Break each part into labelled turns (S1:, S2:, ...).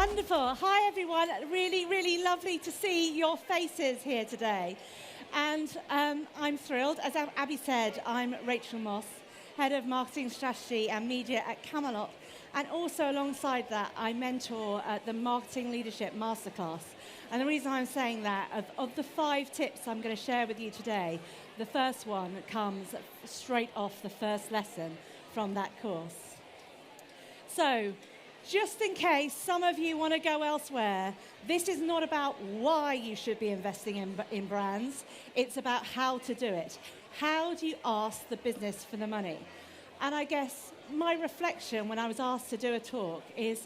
S1: Wonderful. Hi, everyone. Really, really lovely to see your faces here today. And I'm thrilled. As Abby said, I'm Rachel Moss, Head of Marketing Strategy and Media at Camelot. And also alongside that, I mentor the Marketing Leadership Masterclass. And the reason I'm saying that, of the 5 tips I'm going to share with you today, the first one comes straight off the first lesson from that course. So, just in case some of you want to go elsewhere, this is not about why you should be investing in brands. It's about how to do it. How do you ask the business for the money? And I guess my reflection when I was asked to do a talk is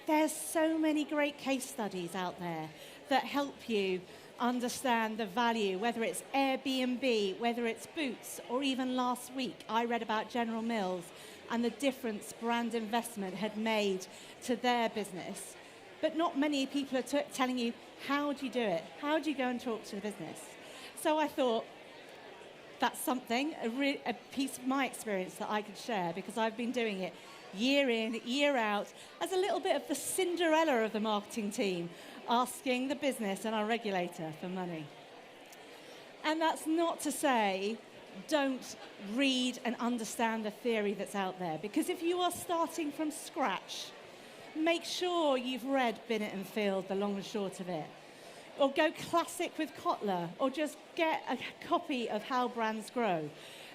S1: there's so many great case studies out there that help you understand the value, whether it's Airbnb, whether it's Boots, or even last week I read about General Mills and the difference brand investment had made to their business. But not many people are telling you, how do you do it? How do you go and talk to the business? So I thought, that's something, a piece of my experience that I could share, because I've been doing it year in, year out, as a little bit of the Cinderella of the marketing team, asking the business and our regulator for money. And that's not to say don't read and understand the theory that's out there, because if you are starting from scratch, make sure you've read Binnett and Field, the long and short of it. Or go classic with Kotler, or just get a copy of How Brands Grow.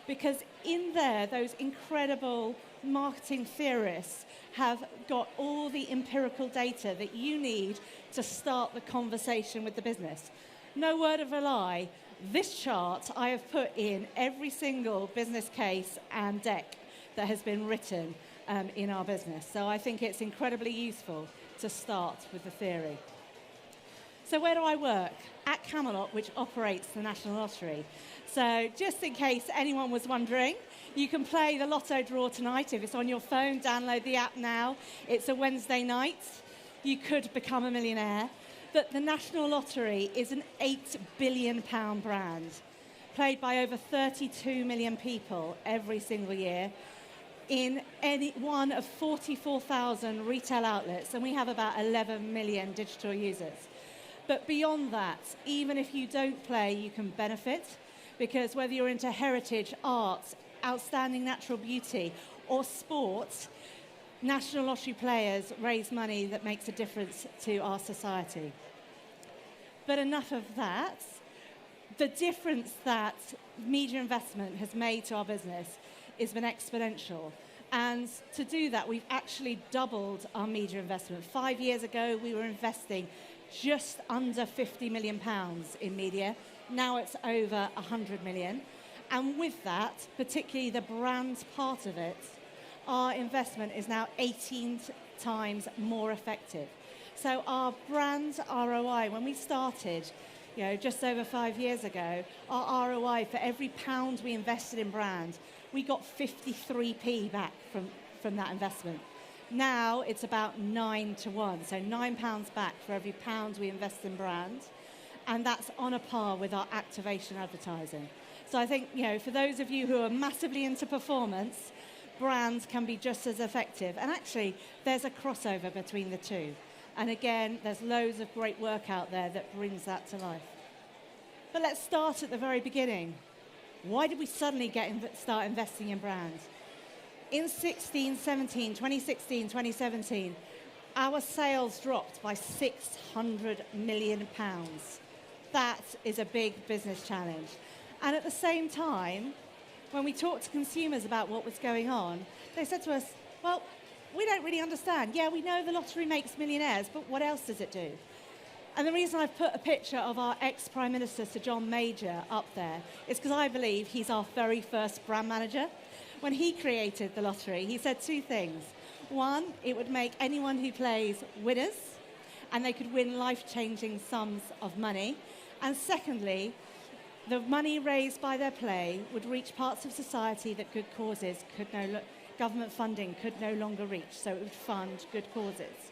S1: Because in there, those incredible marketing theorists have got all the empirical data that you need to start the conversation with the business. No word of a lie, this chart I have put in every single business case and deck that has been written in our business. So I think it's incredibly useful to start with the theory. So where do I work? At Camelot, which operates the National Lottery. So just in case anyone was wondering, you can play the lotto draw tonight. If it's on your phone, download the app now. It's a Wednesday night. You could become a millionaire. But the National Lottery is an £8 billion brand, played by over 32 million people every single year in any one of 44,000 retail outlets, and we have about 11 million digital users. But beyond that, even if you don't play, you can benefit, because whether you're into heritage, arts, outstanding natural beauty, or sports, National Lottery players raise money that makes a difference to our society. But enough of that. The difference that media investment has made to our business has been exponential. And to do that, we've actually doubled our media investment. 5 years ago, we were investing just under £50 million in media. Now it's over 100 million. And with that, particularly the brand part of it, our investment is now 18 times more effective. So our brand ROI, when we started, just over 5 years ago, our ROI for every pound we invested in brand, we got 53p back from that investment. Now it's about 9 to 1, so £9 back for every pound we invest in brand, and that's on a par with our activation advertising. So I think, for those of you who are massively into performance, brands can be just as effective. And actually, there's a crossover between the two. And again, there's loads of great work out there that brings that to life. But let's start at the very beginning. Why did we suddenly start investing in brands? In 2016, 2017, our sales dropped by £600 million. That is a big business challenge. And at the same time, when we talked to consumers about what was going on, they said to us, well, we don't really understand. Yeah, we know the lottery makes millionaires, but what else does it do? And the reason I've put a picture of our ex-Prime Minister, Sir John Major, up there is because I believe he's our very first brand manager. When he created the lottery, he said 2 things. One, it would make anyone who plays winners, and they could win life-changing sums of money. And secondly, the money raised by their play would reach parts of society that good causes government funding could no longer reach, so it would fund good causes.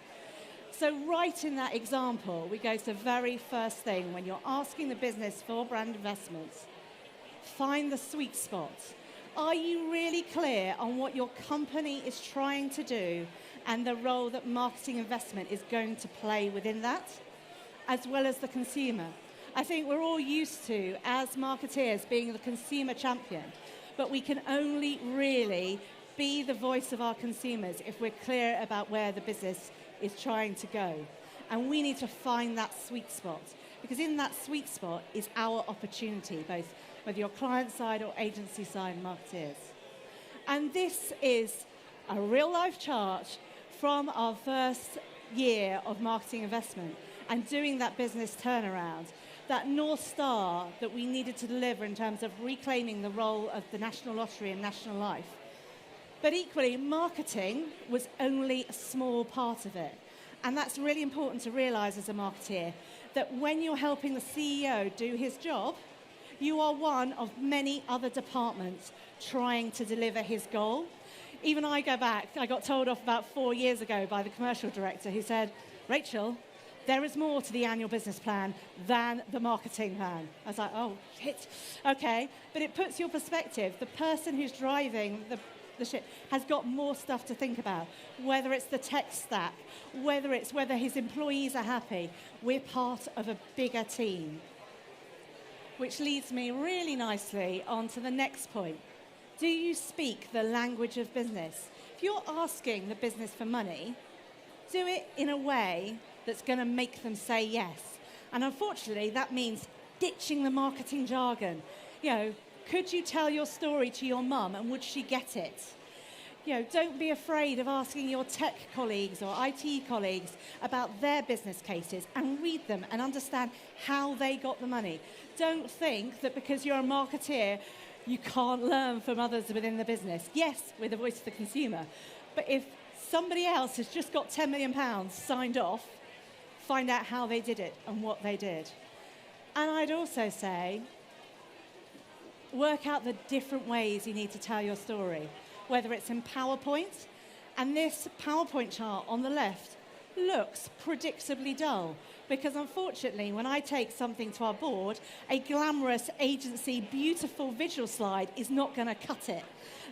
S1: So right in that example, we go to the very first thing. When you're asking the business for brand investments, find the sweet spot Are you really clear on what your company is trying to do and the role that marketing investment is going to play within that, as well as the consumer? I think we're all used to, as marketeers, being the consumer champion, but we can only really be the voice of our consumers if we're clear about where the business is trying to go. And we need to find that sweet spot, because in that sweet spot is our opportunity, both whether you're client side or agency side marketeers. And this is a real life chart from our first year of marketing investment and doing that business turnaround, that North Star that we needed to deliver in terms of reclaiming the role of the National Lottery and National Life. But equally, marketing was only a small part of it. And that's really important to realize as a marketeer, that when you're helping the CEO do his job, you are one of many other departments trying to deliver his goal. Even I go back, I got told off about 4 years ago by the commercial director who said, Rachel, there is more to the annual business plan than the marketing plan. I was like, oh, shit, okay. But it puts your perspective. The person who's driving the ship has got more stuff to think about, whether it's the tech stack, whether his employees are happy. We're part of a bigger team. Which leads me really nicely on to the next point. Do you speak the language of business? If you're asking the business for money, do it in a way that's going to make them say yes. And unfortunately, that means ditching the marketing jargon. Could you tell your story to your mum and would she get it? Don't be afraid of asking your tech colleagues or IT colleagues about their business cases and read them and understand how they got the money. Don't think that because you're a marketeer, you can't learn from others within the business. Yes, we're the voice of the consumer. But if somebody else has just got £10 million signed off, find out how they did it and what they did. And I'd also say, work out the different ways you need to tell your story, whether it's in PowerPoint, and this PowerPoint chart on the left looks predictably dull, because unfortunately, when I take something to our board, a glamorous agency, beautiful visual slide is not going to cut it.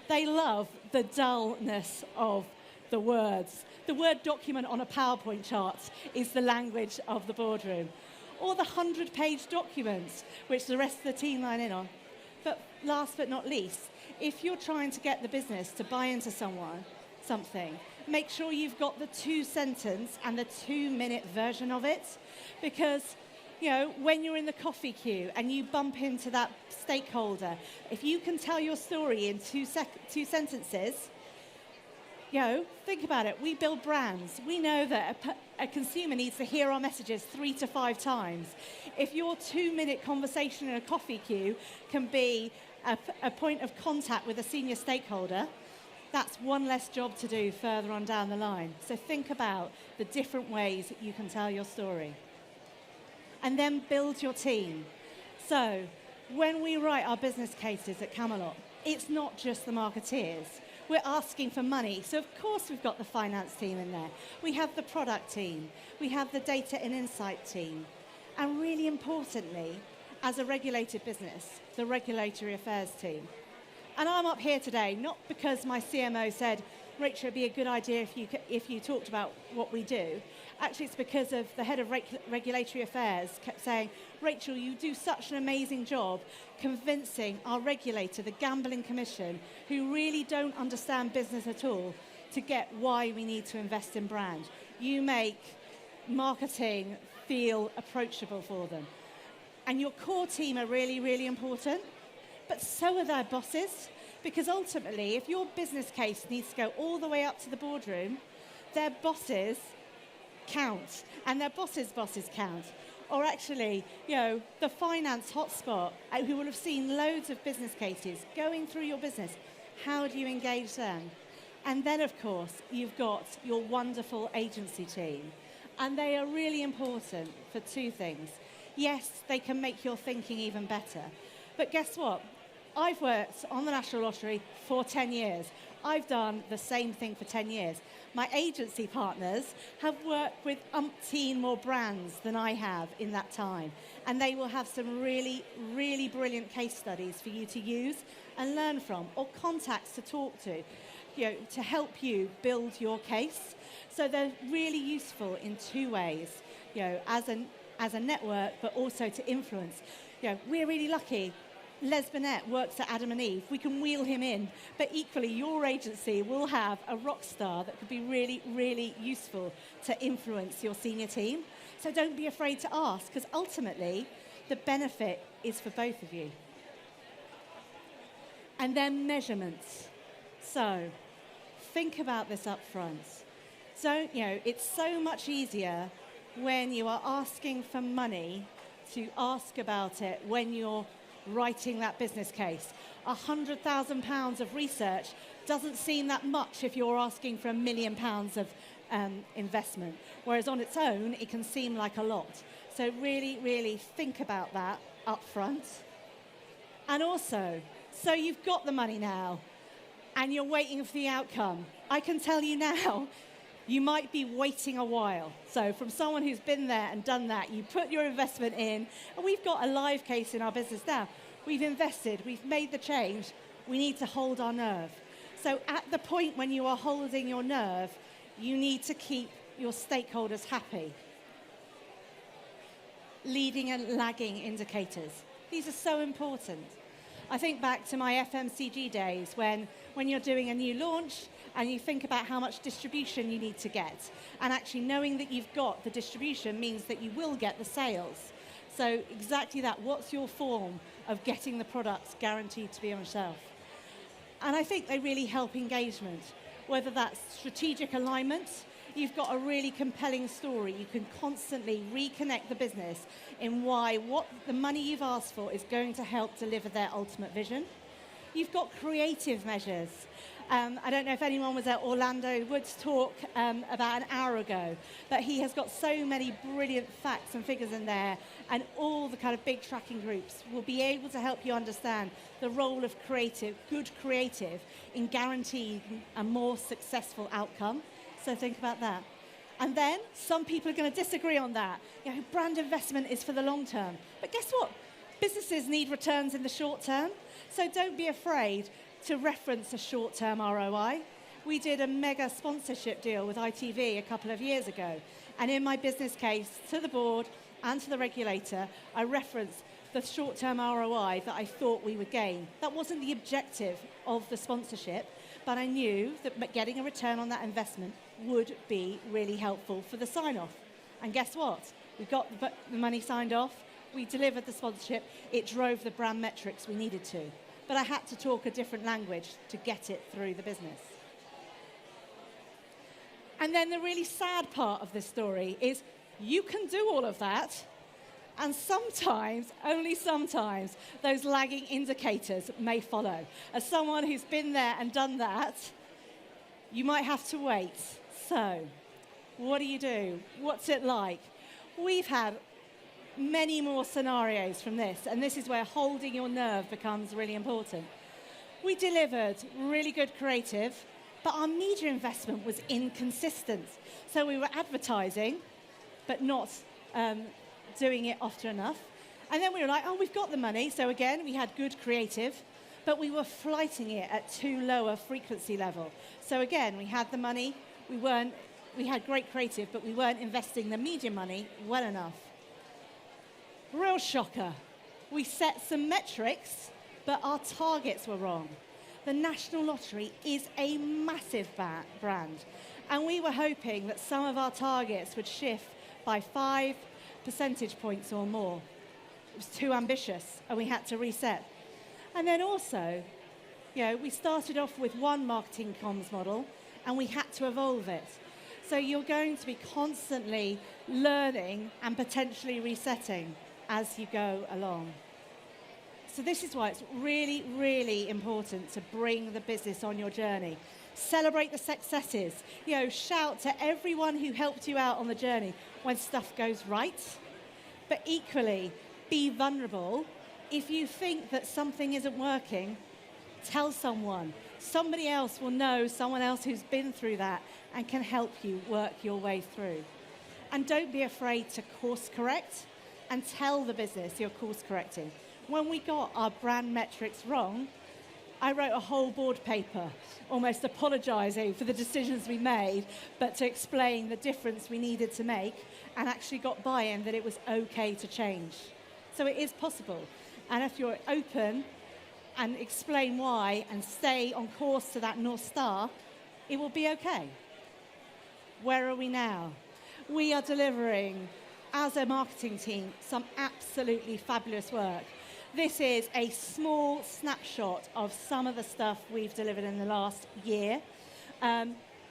S1: They love the dullness of the words. The Word document on a PowerPoint chart is the language of the boardroom, or the 100-page documents, which the rest of the team line in on. But last but not least, if you're trying to get the business to buy into something, make sure you've got the 2-sentence and the 2-minute version of it. Because, when you're in the coffee queue and you bump into that stakeholder, if you can tell your story in 2 sentences, think about it. We build brands. We know that a consumer needs to hear our messages 3 to 5 times. If your 2-minute conversation in a coffee queue can be a point of contact with a senior stakeholder, that's one less job to do further on down the line. So think about the different ways that you can tell your story. And then build your team. So when we write our business cases at Camelot, it's not just the marketeers. We're asking for money. So of course we've got the finance team in there. We have the product team. We have the data and insight team. And really importantly, as a regulated business, the regulatory affairs team. And I'm up here today, not because my CMO said, Rachel, it'd be a good idea if you talked about what we do. Actually, it's because of the head of regulatory affairs kept saying, Rachel, you do such an amazing job convincing our regulator, the Gambling Commission, who really don't understand business at all, to get why we need to invest in brand. You make marketing feel approachable for them. And your core team are really, really important, but so are their bosses, because ultimately, if your business case needs to go all the way up to the boardroom, their bosses count, and their bosses' bosses count. Or actually, the finance hotspot, who will have seen loads of business cases going through your business, how do you engage them? And then, of course, you've got your wonderful agency team, and they are really important for 2 things. Yes, they can make your thinking even better, but guess what? I've worked on the National Lottery for 10 years. I've done the same thing for 10 years. My agency partners have worked with umpteen more brands than I have in that time. And they will have some really, really brilliant case studies for you to use and learn from, or contacts to talk to, to help you build your case. So they're really useful in two ways, as a network, but also to influence. We're really lucky. Les Burnett works at Adam and Eve. We can wheel him in, but equally your agency will have a rock star that could be really, really useful to influence your senior team. So don't be afraid to ask, because ultimately the benefit is for both of you. And then measurements. So think about this up front. It's so much easier when you are asking for money to ask about it when you're writing that business case. £100,000 of research doesn't seem that much if you're asking for £1 million of investment, whereas on its own, it can seem like a lot. So really, really think about that up front. And also, so you've got the money now, and you're waiting for the outcome. I can tell you now, you might be waiting a while. So from someone who's been there and done that, you put your investment in, and we've got a live case in our business now. We've invested, we've made the change, we need to hold our nerve. So at the point when you are holding your nerve, you need to keep your stakeholders happy. Leading and lagging indicators. These are so important. I think back to my FMCG days when you're doing a new launch and you think about how much distribution you need to get. And actually knowing that you've got the distribution means that you will get the sales. So exactly that, what's your form of getting the products guaranteed to be on shelf? And I think they really help engagement, whether that's strategic alignment. You've got a really compelling story. You can constantly reconnect the business in why what the money you've asked for is going to help deliver their ultimate vision. You've got creative measures. I don't know if anyone was at Orlando Wood's talk about an hour ago, but he has got so many brilliant facts and figures in there, and all the kind of big tracking groups will be able to help you understand the role of good creative, in guaranteeing a more successful outcome. So think about that. And then some people are going to disagree on that. Brand investment is for the long term. But guess what? Businesses need returns in the short term. So don't be afraid to reference a short-term ROI. We did a mega sponsorship deal with ITV a couple of years ago. And in my business case to the board and to the regulator, I referenced the short-term ROI that I thought we would gain. That wasn't the objective of the sponsorship, but I knew that getting a return on that investment would be really helpful for the sign-off. And guess what? We got the money signed off, we delivered the sponsorship, it drove the brand metrics we needed to. But I had to talk a different language to get it through the business. And then the really sad part of this story is you can do all of that, and sometimes, only sometimes, those lagging indicators may follow. As someone who's been there and done that, you might have to wait. So, what do you do? What's it like? We've had many more scenarios from this, and this is where holding your nerve becomes really important. We delivered really good creative, but our media investment was inconsistent. So we were advertising, but not doing it often enough. And then we were like, oh, we've got the money. So again, we had good creative, but we were flighting it at too low a frequency level. So again, we had the money, we had great creative, but we weren't investing the media money well enough. Real shocker. We set some metrics, but our targets were wrong. The National Lottery is a massive brand, and we were hoping that some of our targets would shift by 5 percentage points or more. It was too ambitious, and we had to reset. And then also, we started off with one marketing comms model, and we had to evolve it. So you're going to be constantly learning and potentially resetting as you go along. So this is why it's really, really important to bring the business on your journey. Celebrate the successes. Shout to everyone who helped you out on the journey when stuff goes right. But equally, be vulnerable. If you think that something isn't working, tell someone. Somebody else will know someone else who's been through that and can help you work your way through. And don't be afraid to course correct and tell the business you're course correcting. When we got our brand metrics wrong, I wrote a whole board paper, almost apologising for the decisions we made, but to explain the difference we needed to make, and actually got buy-in that it was okay to change. So it is possible. And if you're open and explain why and stay on course to that North Star, it will be okay. Where are we now? We are delivering, as a marketing team, some absolutely fabulous work. This is a small snapshot of some of the stuff we've delivered in the last year.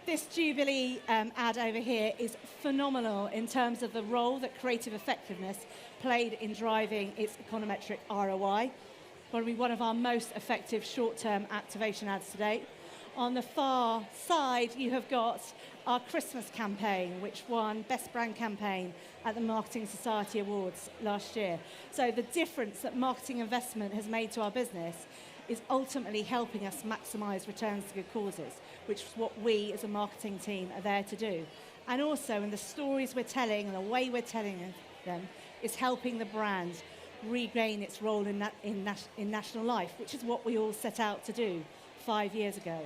S1: This Jubilee ad over here is phenomenal in terms of the role that creative effectiveness played in driving its econometric ROI. Probably one of our most effective short-term activation ads to date. On the far side, you have got our Christmas campaign, which won Best Brand Campaign at the Marketing Society Awards last year. So the difference that marketing investment has made to our business is ultimately helping us maximise returns to good causes, which is what we as a marketing team are there to do. And also in the stories we're telling and the way we're telling them is helping the brand regain its role in national life, which is what we all set out to do 5 years ago.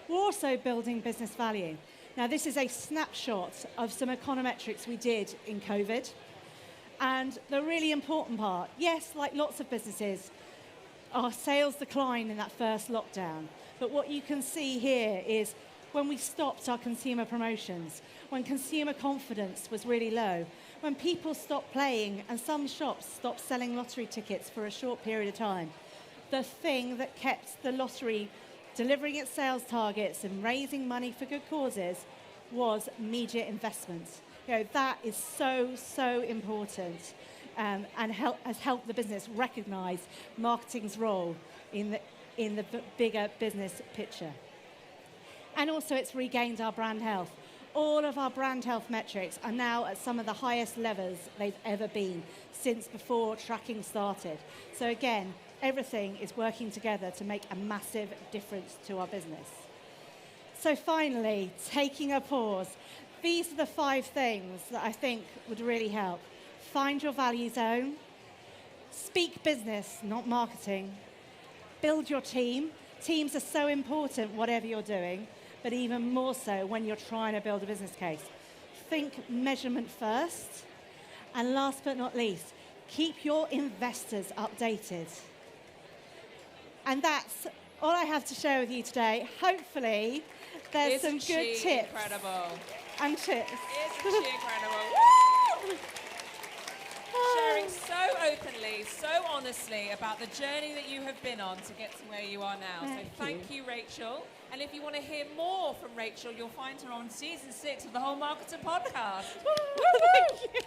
S1: We're also building business value. Now, this is a snapshot of some econometrics we did in COVID. And the really important part, yes, like lots of businesses, our sales declined in that first lockdown. But what you can see here is when we stopped our consumer promotions, when consumer confidence was really low, when people stopped playing and some shops stopped selling lottery tickets for a short period of time, the thing that kept the lottery delivering its sales targets and raising money for good causes was media investments. That is so important and has helped the business recognise marketing's role in the bigger business picture. And also it's regained our brand health. All of our brand health metrics are now at some of the highest levels they've ever been since before tracking started. So again, everything is working together to make a massive difference to our business. So finally, taking a pause. These are the 5 things that I think would really help. Find your value zone. Speak business, not marketing. Build your team. Teams are so important, whatever you're doing, but even more so when you're trying to build a business case. Think measurement first. And last but not least, keep your investors updated. And that's all I have to share with you today. Hopefully, there's some good tips.
S2: Incredible.
S1: And tips.
S2: Isn't she incredible? Woo! Sharing so openly, so honestly about the journey that you have been on to get to where you are now. Thank you, Rachel. And if you want to hear more from Rachel, you'll find her on season 6 of the Whole Marketer podcast.
S1: Thank you.